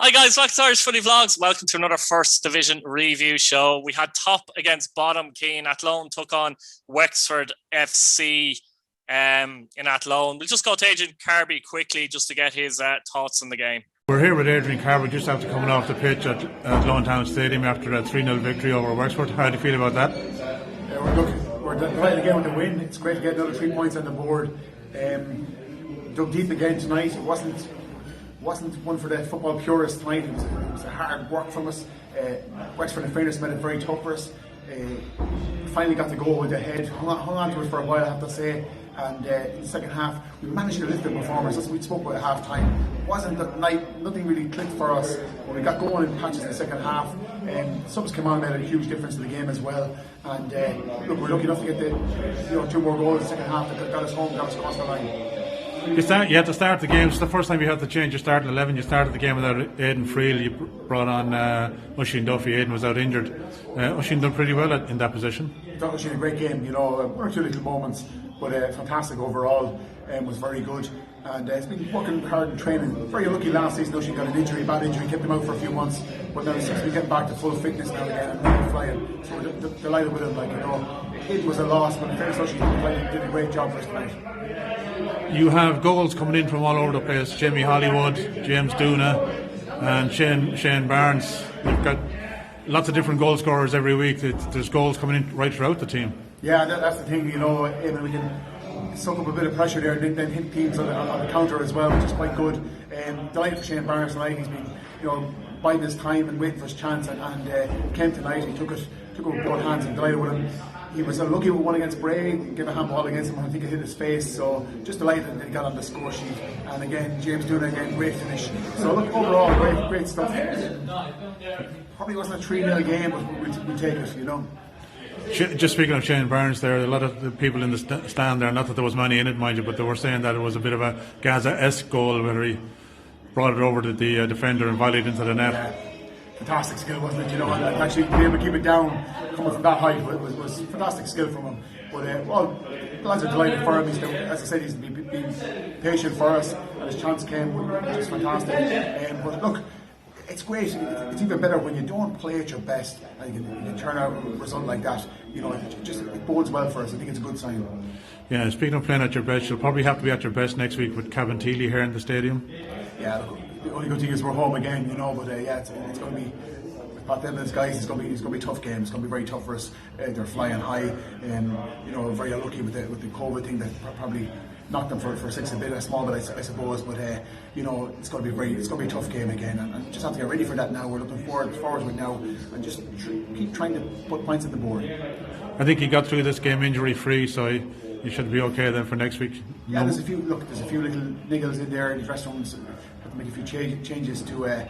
Hi guys, welcome to Irish Footy Vlogs. Welcome to another First Division review show. We had top against bottom. Keane Athlone took on Wexford FC in Athlone. We'll just go to Adrian Carby quickly just to get his thoughts on the game. We're here with Adrian Carby just after coming off the pitch at Athlone Town Stadium after a 3-0 victory over Wexford. How do you feel about that? We're delighted again with the win. It's great to get another 3 points on the board. Dug deep again tonight. It wasn't one for the football purists tonight. It was a hard work from us. Wexford, in fairness, made it very tough for us. Finally got the goal with the head. Hung on to it for a while, I have to say. And in the second half, we managed to lift the performance. That's what we spoke about at half time. Wasn't that night, nothing really clicked for us. When we got going in patches in the second half, subs came on, made a huge difference in the game as well. And look, we're lucky enough to get the 2 more goals in the second half that got us home, got us across the line. You had to start the game. It's the first time you had to change your starting 11. You started the game without Aidan Friel. You brought on Oisin Duffy. Aidan was out injured. Oisin done pretty well in that position. I thought Oisin had a great game. One or two little moments, but fantastic overall. Was very good, and it's been working hard in training. Very lucky last season. Oisin got an injury, bad injury, kept him out for a few months, but now he seems to be getting back to full fitness now again and really flying. So we're delighted with him. It was a loss, but in fairness, Oisin did a great job for us tonight. You have goals coming in from all over the place. Jamie Hollywood, James Doona and Shane Barnes. You've got lots of different goal scorers every week. There's goals coming in right throughout the team. Yeah, that's the thing, we can soak up a bit of pressure there and then hit teams on the counter as well, which is quite good. Delighted for Shane Barnes tonight. He's been biding his time and waiting for his chance, and came tonight. He took it with both hands, and delighted with him. He was unlucky with one against Bray, gave a handball against him, and I think it hit his face, so just delighted that he got on the score sheet. And again, James Doona, great finish. So look, overall, great stuff. Probably wasn't a 3-0 game, but we take it, Just speaking of Shane Barnes there, a lot of the people in the stand there, not that there was many in it, mind you, but they were saying that it was a bit of a Gaza-esque goal where he brought it over to the defender and volleyed into the net. Yeah. Fantastic skill, wasn't it? And actually be able to keep it down coming from that height was fantastic skill from him. But the lads are delighted for him. As I said, he's been patient for us, and his chance came, which is fantastic. But look, it's great. It's even better when you don't play at your best and you can turn out a result like that. It bodes well for us. I think it's a good sign. Yeah, speaking of playing at your best, you'll probably have to be at your best next week with Cabinteely here in the stadium. Yeah, look, the only good thing is we're home again, but it's going to be, with them as guys, it's going to be a tough game. It's going to be very tough for us. They're flying high, and very unlucky with the COVID thing that probably knocked them for 6 a small bit, I suppose. But it's going to be a tough game again, and just have to get ready for that now. We're looking forward to it now, and just keep trying to put points on the board. I think he got through this game injury free, so you should be okay then for next week. Yeah, there's a few little niggles in there in the dressing rooms. Have to make a few changes to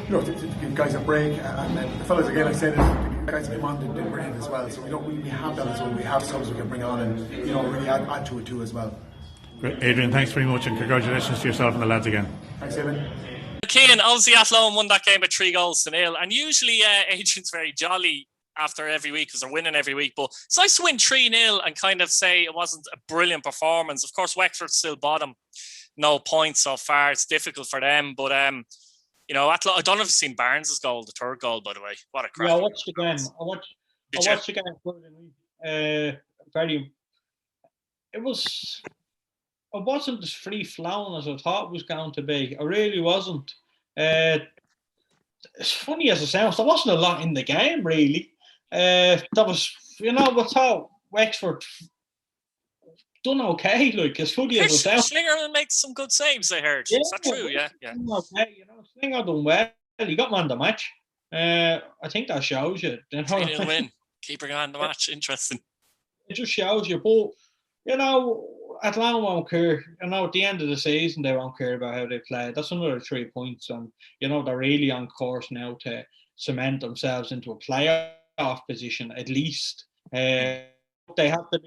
give guys a break, and the fellas again, I said it, the guys that come on did brilliant as well. So we have that as well. We have subs we can bring on and really add to it too as well. Great. Adrian, thanks very much, and congratulations to yourself and the lads again. Thanks, Evan. Keane, obviously Athlone won that game by 3-0, and usually Adrian's very jolly after every week because they're winning every week, but it's nice to win 3-0 and kind of say it wasn't a brilliant performance. Of course, Wexford still bottom, no points so far. It's difficult for them, but Athlone, I don't know if you've seen Barnes' goal, the third goal, by the way. What a crack! Yeah, I watched the game. I watched the game. It wasn't as free flowing as I thought it was going to be. I really wasn't. It's funny as it sounds, there wasn't a lot in the game really. That was, we thought Wexford done okay, as funny as it sounds. Slinger makes some good saves, I heard. Yeah, is that true? Yeah. Okay, Slinger done well. He got man of the match. I think that shows you. 3-0 win. Keeper on the match. Interesting. It just shows you, but Athlone won't care. At the end of the season, they won't care about how they play. That's another 3 points, and they're really on course now to cement themselves into a playoff position at least. They have to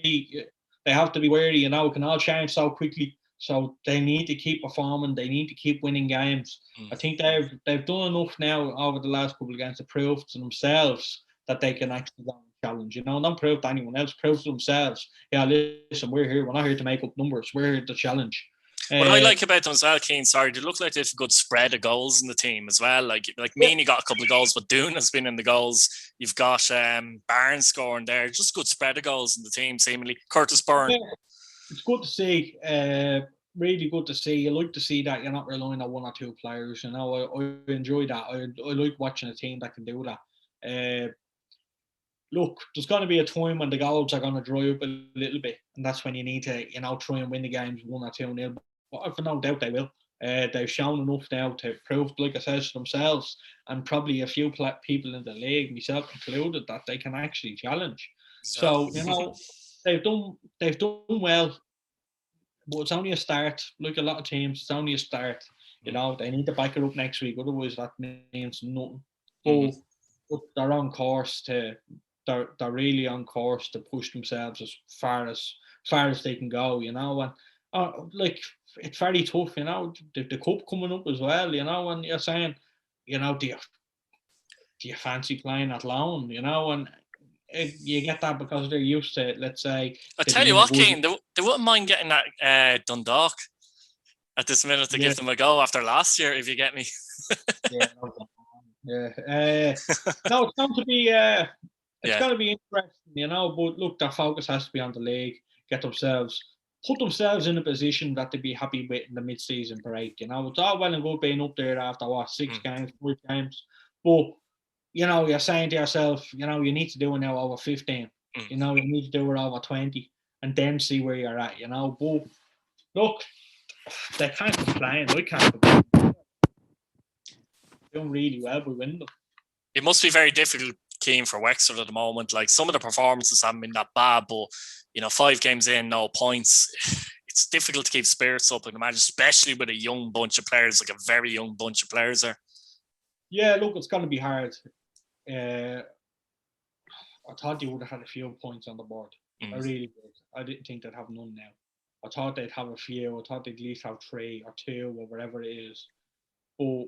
be wary. It can all change so quickly. So they need to keep performing. They need to keep winning games. I think they've done enough now over the last couple of games to prove to themselves that they can actually go and challenge. Not prove to anyone else. Prove to themselves. Yeah, listen, we're here. We're not here to make up numbers. We're here to challenge. What I like about them as well, Keane, sorry, they look like they have a good spread of goals in the team as well. Like Meany got a couple of goals, but Doon has been in the goals. You've got Barnes scoring there. Just good spread of goals in the team, seemingly. Curtis Byrne. Yeah, it's good to see. Really good to see. You like to see that you're not relying on one or two players. You know, I enjoy that. I like watching a team that can do that. Look, there's going to be a time when the goals are going to dry up a little bit, and that's when you need to, try and win the games 1 or 2-0. But I've no doubt they will. They've shown enough now to prove, like I said, to themselves, and probably a few people in the league, myself included, that they can actually challenge. So they've done well, but it's only a start. Like a lot of teams, it's only a start. They need to back it up next week, otherwise that means nothing. But they're on course to. They're really on course to push themselves as far as they can go, and it's very tough, the cup coming up as well, and you're saying, do you fancy playing Athlone, and you get that because they're used to it, let's say. I tell you what, Keane, they wouldn't mind getting that Dundalk at this minute to give them a go after last year, if you get me. No, it's going to be it's going to be interesting, but look, their focus has to be on the league, put themselves in a position that they'd be happy with in the mid-season break. It's all well and good being up there after 6 games, 5 games, but you're saying to yourself, you need to do it now over 15. You need to do it over 20, and then see where you're at. But look, they can't complain. I can't complain. Doing really well by winning them. It must be very difficult, Keane, for Wexford at the moment. Like, some of the performances haven't been that bad, but 5 games in, no points. It's difficult to keep spirits up, I can imagine, especially with a young bunch of players, like a very young bunch of players there. Yeah, look, it's going to be hard. I thought they would have had a few points on the board. I really did. I didn't think they'd have none now. I thought they'd have a few. I thought they'd at least have 3 or 2 or whatever it is. But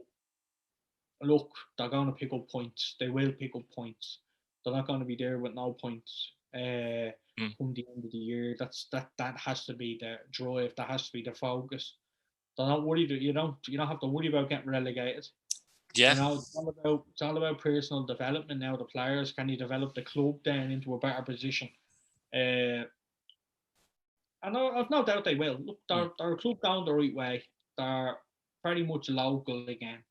look, they're going to pick up points. They will pick up points. They're not going to be there with no points come the end of the year. That has to be the drive. That has to be the focus. They're not worried. You don't have to worry about getting relegated. Yeah. It's all about personal development now. The players, can you develop the club then into a better position? And I've no doubt they will. Look, they're a club down the right way. They're very much local again.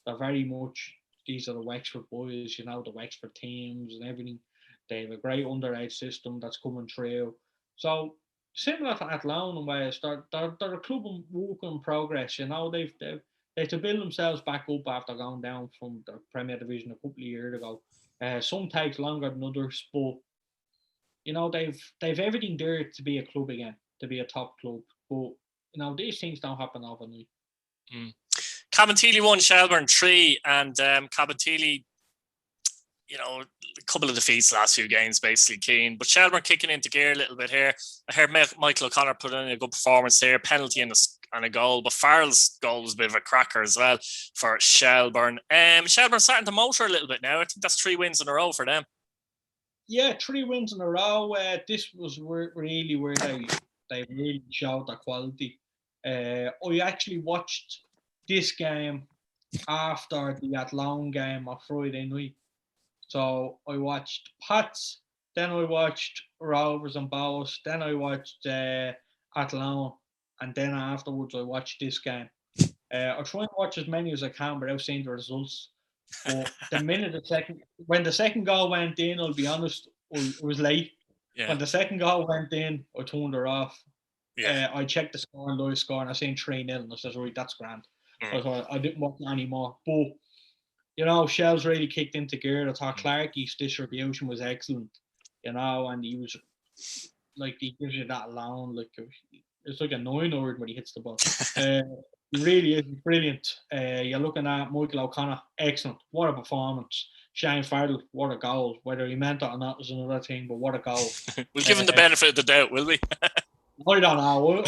They're very much, these are the Wexford boys, the Wexford teams and everything. They have a great underage system that's coming through. So similar to Athlone in ways, they're a club in work in progress. They've to build themselves back up after going down from the Premier Division a couple of years ago. Some takes longer than others, but they've everything there to be a club again, to be a top club. But these things don't happen overnight. Cabinteely won, Shelbourne 3, and Cabinteely, a couple of defeats the last few games, basically, Keane. But Shelbourne kicking into gear a little bit here. I heard Michael O'Connor put in a good performance here, penalty and a goal. But Farrell's goal was a bit of a cracker as well for Shelbourne. Shelbourne starting to motor a little bit now. I think that's 3 wins in a row for them. Yeah, 3 wins in a row. This was really where they really showed their quality. I actually watched this game after the Athlone game on Friday night. So I watched Pats, then I watched Rovers and Bows, then I watched Athlone, and then afterwards I watched this game. I try and watch as many as I can without seeing the results. But when the second goal went in, I'll be honest, I was late. Yeah. When the second goal went in, I turned her off. Yeah. I checked the score and live score, and I seen 3-0, and I said, right, that's grand. I didn't watch it anymore. But Shell's really kicked into gear. I thought Clarkie's distribution was excellent, and he was like, he gives you that alone, like it's like a 9-iron when he hits the ball. He really is brilliant. You're looking at Michael O'Connor, excellent. What a performance. Shane Farrell, what a goal. Whether he meant it or not is another thing, but what a goal. We'll give him the benefit of the doubt, will we? I don't know.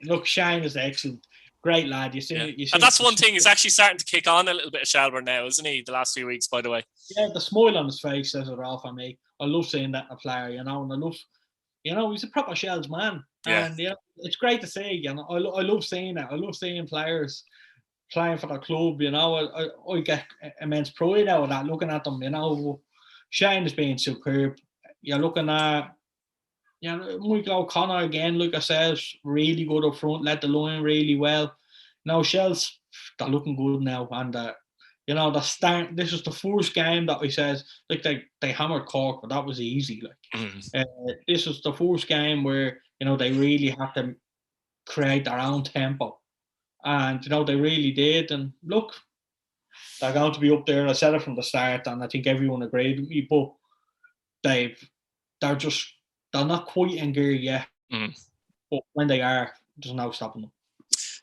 Look, Shane is excellent. Great lad. You see, and that's one thing. He's actually starting to kick on a little bit of Shelbourne now, isn't he? The last few weeks, by the way. Yeah, the smile on his face says it all for me. I love seeing that in a player, and I love, You know, he's a proper Shells man. Yeah. And, you know, it's great to see. You know, I love seeing it. I love seeing players playing for the club. You know, I get immense pride out of that, looking at them. You know, Shane has been superb. You're looking at, you know, Michael O'Connor again, like I said, really good up front, led the line really well. Now, Shells, they're looking good now. And, you know, this is the first game that we says, like, they hammered Cork, but that was easy. Like, this is the first game where, you know, they really had to create their own tempo. And, you know, they really did. And look, they're going to be up there. I said it from the start, and I think everyone agreed with me, but they're not quite in gear yet. But when they are, there's no stopping them.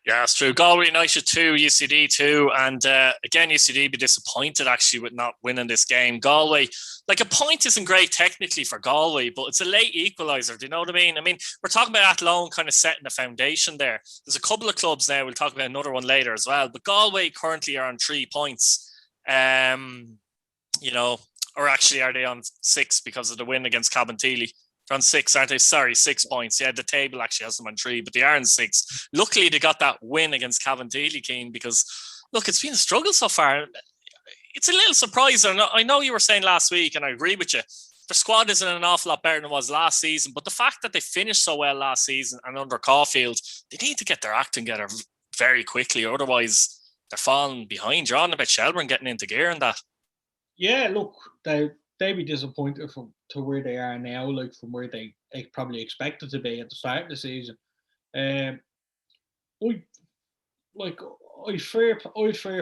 Yeah, that's true. Galway United 2, UCD 2. And again, UCD be disappointed actually with not winning this game. Galway, like, a point isn't great technically for Galway, but it's a late equaliser. Do you know what I mean? I mean, we're talking about Athlone kind of setting the foundation there. There's a couple of clubs now. We'll talk about another one later as well. But Galway currently are on 3 points. You know, or actually are they on 6 because of the win against Cabinteely? They're on 6, aren't they? Sorry, 6 points. Yeah, the table actually has them on 3, but they are on 6. Luckily, they got that win against Cabinteely, Keane, because, look, it's been a struggle so far. It's a little surprise. I know you were saying last week, and I agree with you, their squad isn't an awful lot better than it was last season, but the fact that they finished so well last season and under Caulfield, they need to get their act together very quickly, otherwise they're falling behind. You're on about Shelburne getting into gear and that. Yeah, look, they'd be disappointed to where they are now, like from where they probably expected to be at the start of the season. I'd fear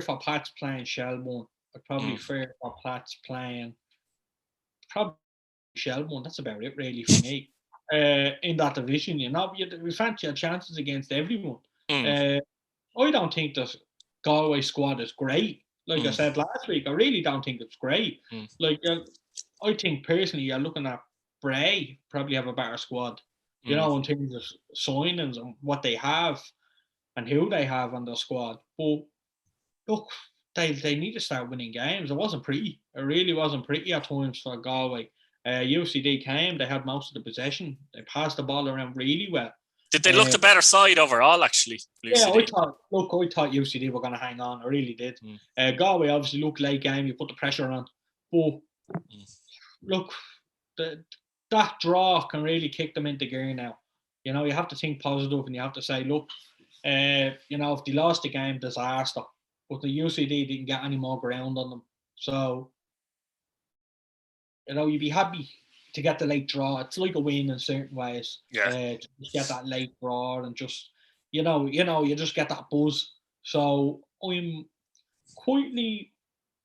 for Pats playing Shelburne. I'd probably fear for Pats playing probably Shelburne. That's about it really for me. In that division, you know, we fancy your chances against everyone. I don't think the Galway squad is great. Like I said last week, I really don't think it's great. Like, I think personally, you're looking at Bray probably have a better squad, you know, in terms of signings and what they have and who they have on their squad. But look, they need to start winning games. It wasn't pretty. It really wasn't pretty at times for Galway. UCD came, they had most of the possession. They passed the ball around really well. Did they look the better side overall, actually? Yeah, I thought UCD were going to hang on. I really did. Galway obviously looked late game. You put the pressure on. But look, that draw can really kick them into gear now. You know, you have to think positive and you have to say, look, you know, if they lost the game, disaster. But the UCD didn't get any more ground on them. So, you know, you'd be happy to get the late draw. It's like a win in certain ways. Yeah. To get that late draw and just, you just get that buzz. So I'm quietly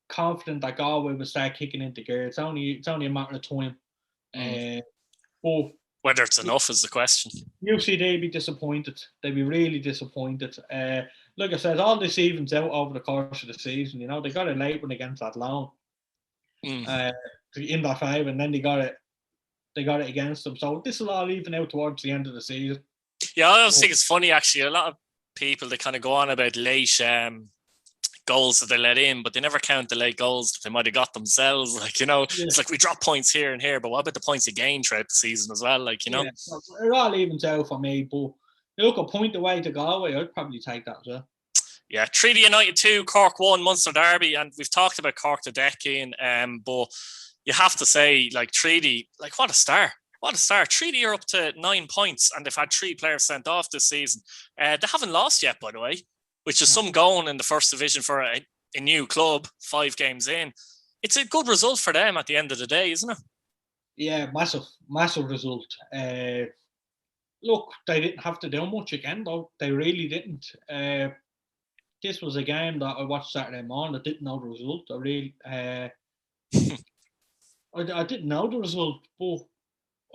confident that Galway will start kicking into gear. It's only a matter of time. But whether it's enough is the question. UCD be disappointed. They'd be really disappointed. Like I said, all this evens out over the course of the season. You know, they got a late one against Athlone in that 5, and then they got it against them. So this will all even out towards the end of the season. Yeah, I always think it's funny actually. A lot of people, they kind of go on about late goals that they let in, but they never count the late goals that they might have got themselves. Like, you know, It's like we drop points here and here, but what about the points you gain throughout the season as well? Like, you know, so it all evens out for me. But look, a point away to Galway, I'd probably take that as well. Yeah, Treaty United 2, Cork 1, Munster Derby, and we've talked about Cork to death, Ian, but you have to say, like, Treaty, like, what a start. What a start. Treaty are up to 9 points, and they've had 3 players sent off this season. They haven't lost yet, by the way, which is some going in the first division for a new club, 5 games in. It's a good result for them at the end of the day, isn't it? Yeah, massive result. Look, they didn't have to do much again, though. They really didn't. This was a game that I watched Saturday morning. I didn't know the result. I didn't know the result, but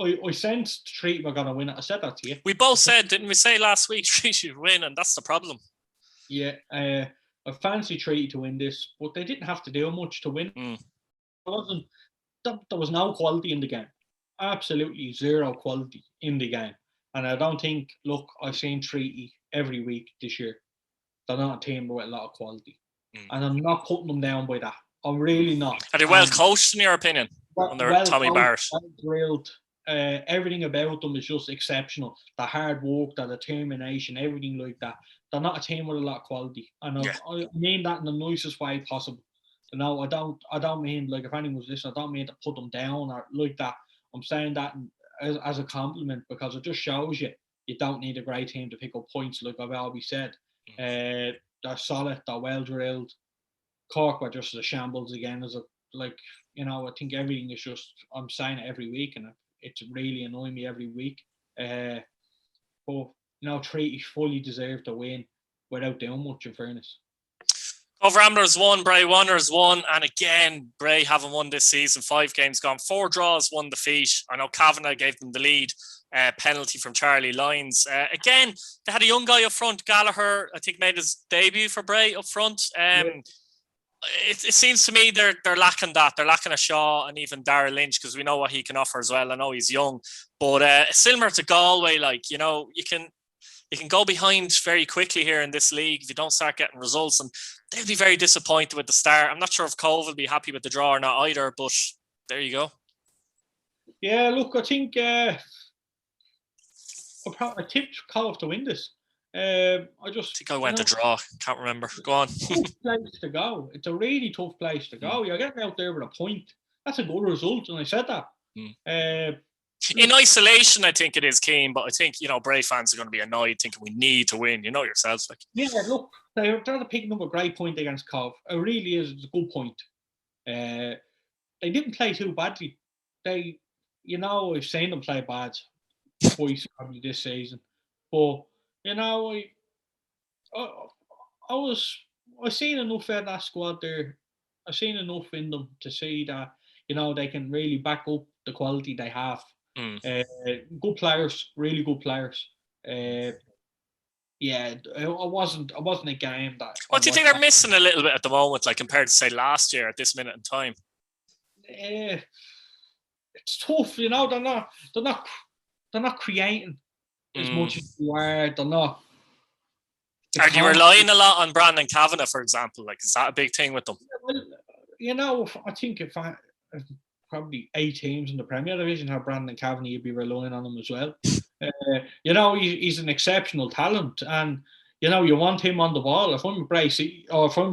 I sensed Treaty were going to win it. I said that to you. We both said, didn't we say last week, Treaty should win, and that's the problem. Yeah, I fancy Treaty to win this, but they didn't have to do much to win. There was no quality in the game. Absolutely zero quality in the game. And I don't think, look, I've seen Treaty every week this year. They're not a team with a lot of quality. And I'm not putting them down by that. I'm really not. Are they well coached, in your opinion, under Tommy Barrett? Well drilled. Everything about them is just exceptional. The hard work, the determination, everything like that. They're not a team with a lot of quality, and I mean that in the nicest way possible. I don't mean like if anyone was listening, I don't mean to put them down or like that. I'm saying that as a compliment because it just shows you don't need a great team to pick up points. Like I've always said, they're solid, they're well drilled. Cork were just a shambles again. I think everything is just. I'm saying it every week, and it's really annoying me every week. But Treaty fully deserved to win without doing much, in fairness. Cove Ramblers won, Bray Wanderers won, and again, Bray haven't won this season. 5 games gone, 4 draws, 1 defeat. I know Kavanagh gave them the lead. Penalty from Charlie Lyons. Again, they had a young guy up front. Gallagher, I think, made his debut for Bray up front. It seems to me they're lacking that. They're lacking a Shaw and even Darragh Lynch because we know what he can offer as well. I know he's young, but similar to Galway, you can go behind very quickly here in this league if you don't start getting results, and they'll be very disappointed with the start. I'm not sure if Cove will be happy with the draw or not either, but there you go. Yeah, look, I think I tipped Cove to win this. I think I went to draw. Can't remember. Go on. Tough place to go. It's a really tough place to go. You're getting out there with a point. That's a good result, and I said that. In isolation, I think it is keen, but I think Bray fans are going to be annoyed, thinking we need to win. You know yourselves, Yeah, look, they're picking up a great point against Cove. It really is. It's a good point. They didn't play too badly. I've seen them play bad twice probably this season, but. I seen enough of that squad there. I seen enough in them to see that they can really back up the quality they have. Good players, really good players. It wasn't a game that. What do you think they're missing a little bit at the moment, like compared to say last year at this minute in time? It's tough, they're not creating as much as you are. They're not. Are you relying a lot on Brandon Kavanagh, for example? Is that a big thing with them? Well, I think if probably 8 teams in the Premier Division have Brandon Kavanagh, you'd be relying on him as well. He's an exceptional talent, and you want him on the ball. If I'm a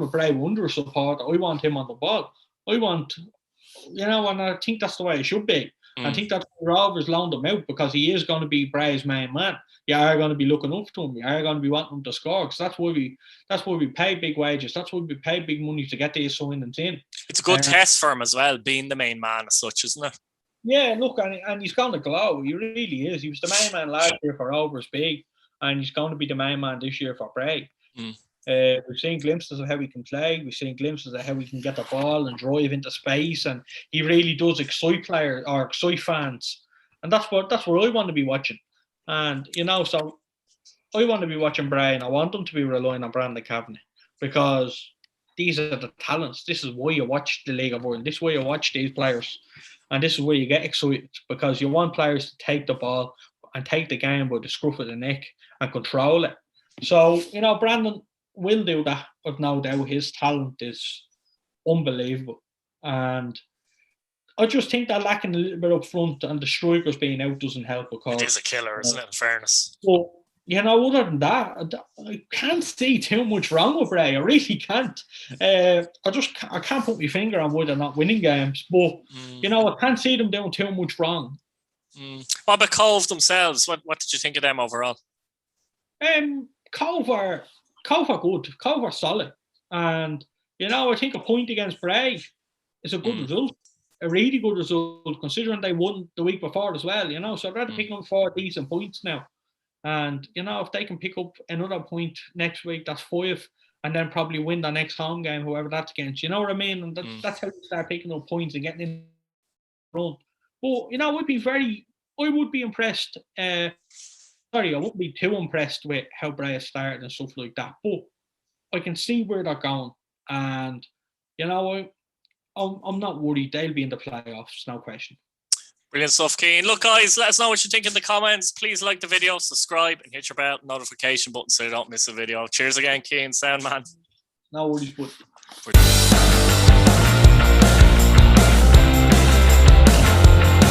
Bray Wanderers supporter, I want him on the ball. And I think that's the way it should be. I think that's why Rovers loaned him out, because he is going to be Bray's main man. You are going to be looking up to him. You are going to be wanting him to score, because that's why we pay big wages. That's why we pay big money to get these signings in. It's a good test for him as well, being the main man as such, isn't it? Yeah, look, and he's going to glow. He really is. He was the main man last year for Rovers Big, and he's going to be the main man this year for Bray. We've seen glimpses of how he can play. We've seen glimpses of how he can get the ball and drive into space, and he really does excite players or excite fans. And that's what I want to be watching. And so I want to be watching Bray, and I want them to be relying on Brandon Kavanagh, because these are the talents. This is why you watch the League of Ireland. This is why you watch these players, and this is where you get excited, because you want players to take the ball and take the game by the scruff of the neck and control it. So Brandon will do that, but no doubt his talent is unbelievable, and I just think they're lacking a little bit up front, and the strikers being out doesn't help. Because it is a killer, isn't it? In fairness, but other than that, I can't see too much wrong with Bray. I really can't. I can't put my finger on why they're not winning games, but I can't see them doing too much wrong. What about Cove themselves? What did you think of them overall? Cove are good. Cove are solid, and I think a point against Bray is a good result, a really good result, considering they won the week before as well. So they're picking up 4 decent points now, and if they can pick up another point next week, that's 5, and then probably win the next home game, whoever that's against. You know what I mean? And that's how you start picking up points and getting in the run. But I would be impressed. I wouldn't be too impressed with how Bray has started and stuff like that, but I can see where they're going, and I'm not worried. They'll be in the playoffs, no question. Brilliant stuff, Cian. Look, guys, let us know what you think in the comments. Please like the video, subscribe, and hit your bell notification button so you don't miss a video. Cheers again, Cian. Sound man. No worries, but.